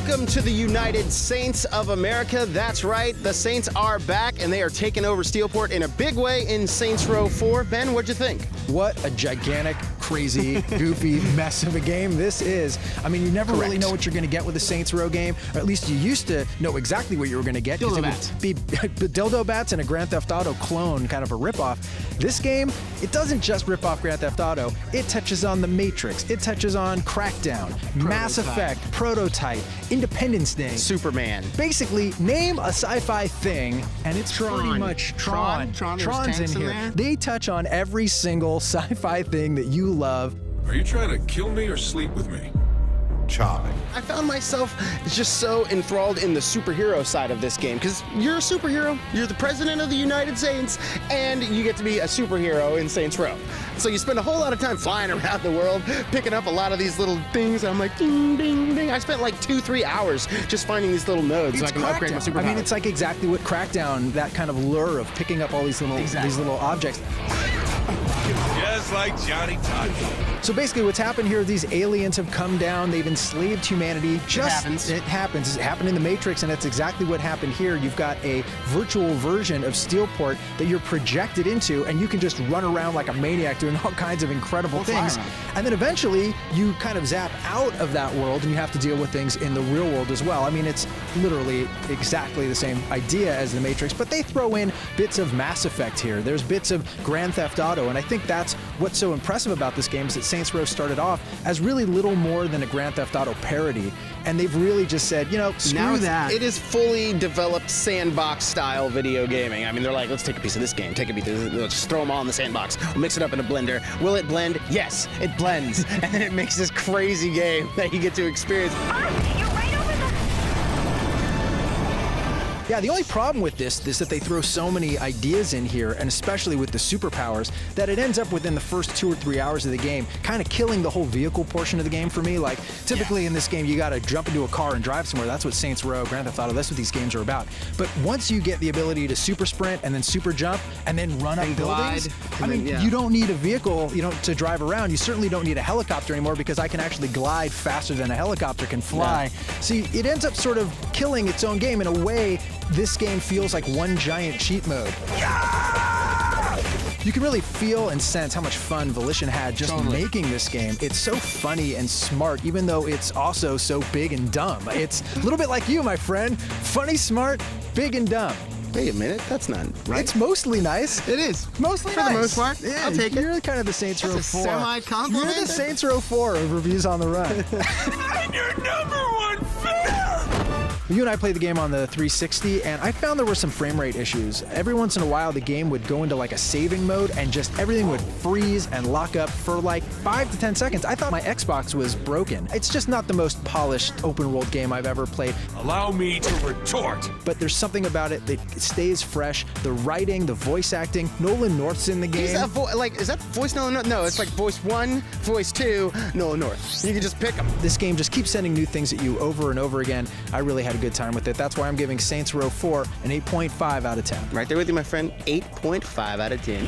Welcome to the United Saints of America. That's right, the Saints are back, and they are taking over Steelport in a big way in Saints Row 4. Ben, what'd you think? What a gigantic, crazy, goofy mess of a game this is. I mean, you never really know what you're going to get with a Saints Row game, or at least you used to know exactly what you were going to get. Dildo it bats. would be dildo bats and a Grand Theft Auto clone, kind of a ripoff. This game, it doesn't just rip off Grand Theft Auto. It touches on The Matrix. It touches on Crackdown, Mass Effect, Prototype, Independence Day, Superman. Basically, name a sci-fi thing, and it's Tron. pretty much Tron, Tron's there's tanks in in here. there. They touch on every single sci-fi thing that you love. Are you trying to kill me or sleep with me? Charming. I found myself just so enthralled in the superhero side of this game, because you're a superhero, you're the president of the United Saints, and you get to be a superhero in Saints Row. So you spend a whole lot of time flying around the world, picking up a lot of these little things, and I'm like, ding, ding, ding. I spent like 2-3 hours just finding these little nodes so I can upgrade my superpower. I mean, it's like exactly what Crackdown, that kind of lure of picking up all these little objects. Just like Johnny Toddy. So basically what's happened here, these aliens have come down, they've enslaved humanity. It happens. It happened in The Matrix, and that's exactly what happened here. You've got a virtual version of Steelport that you're projected into, and you can just run around like a maniac doing all kinds of incredible things. And then eventually, you kind of zap out of that world, and you have to deal with things in the real world as well. I mean, it's literally exactly the same idea as The Matrix, but they throw in bits of Mass Effect here. There's bits of Grand Theft Auto, and I think that's what's so impressive about this game is that Saints Row started off as really little more than a Grand Theft Auto parody, and they've really just said, you know, screw that. It is fully developed sandbox-style video gaming. I mean, they're like, let's take a piece of this game, take a piece of this, let's just throw them all in the sandbox, we'll mix it up in a blender. Will it blend? Yes, it blends, and then it makes this crazy game that you get to experience. You're right over the... Yeah, the only problem with this is that they throw so many ideas in here, and especially with the superpowers, that it ends up within the first 2 or 3 hours of the game kind of killing the whole vehicle portion of the game for me. Like, typically in this game, you gotta jump into a car and drive somewhere. That's what Saints Row, Grand Theft Auto, that's what these games are about. But once you get the ability to super sprint and then super jump and then run up buildings, I mean, you don't need a vehicle, to drive around. You certainly don't need a helicopter anymore, because I can actually glide faster than a helicopter can fly. See, it ends up sort of killing its own game in a way. This game feels like one giant cheat mode. You can really feel and sense how much fun Volition had just making this game. It's so funny and smart, even though it's also so big and dumb. It's a little bit like you, my friend. Funny, smart, big and dumb. Wait a minute, that's not right. It's mostly nice. It is. Mostly For nice. the most part. Yeah, I'll take it. You're kind of the Saints Row 4. That's a semi-compliment. You're the Saints Row 4 of Reviews on the Run. I'm your number one fan! You and I played the game on the 360, and I found there were some frame rate issues. Every once in a while, the game would go into like a saving mode, and just everything would freeze and lock up for like 5 to 10 seconds. I thought my Xbox was broken. It's just not the most polished open world game I've ever played. Allow me to retort. But there's something about it that stays fresh. The writing, the voice acting. Nolan North's in the game. Is that voice Nolan North? No, it's like voice 1, voice 2, Nolan North. You can just pick them. This game just keeps sending new things at you over and over again. I really had a good time with it. That's why I'm giving Saints Row 4 an 8.5 out of 10. Right there with you, my friend. 8.5 out of 10.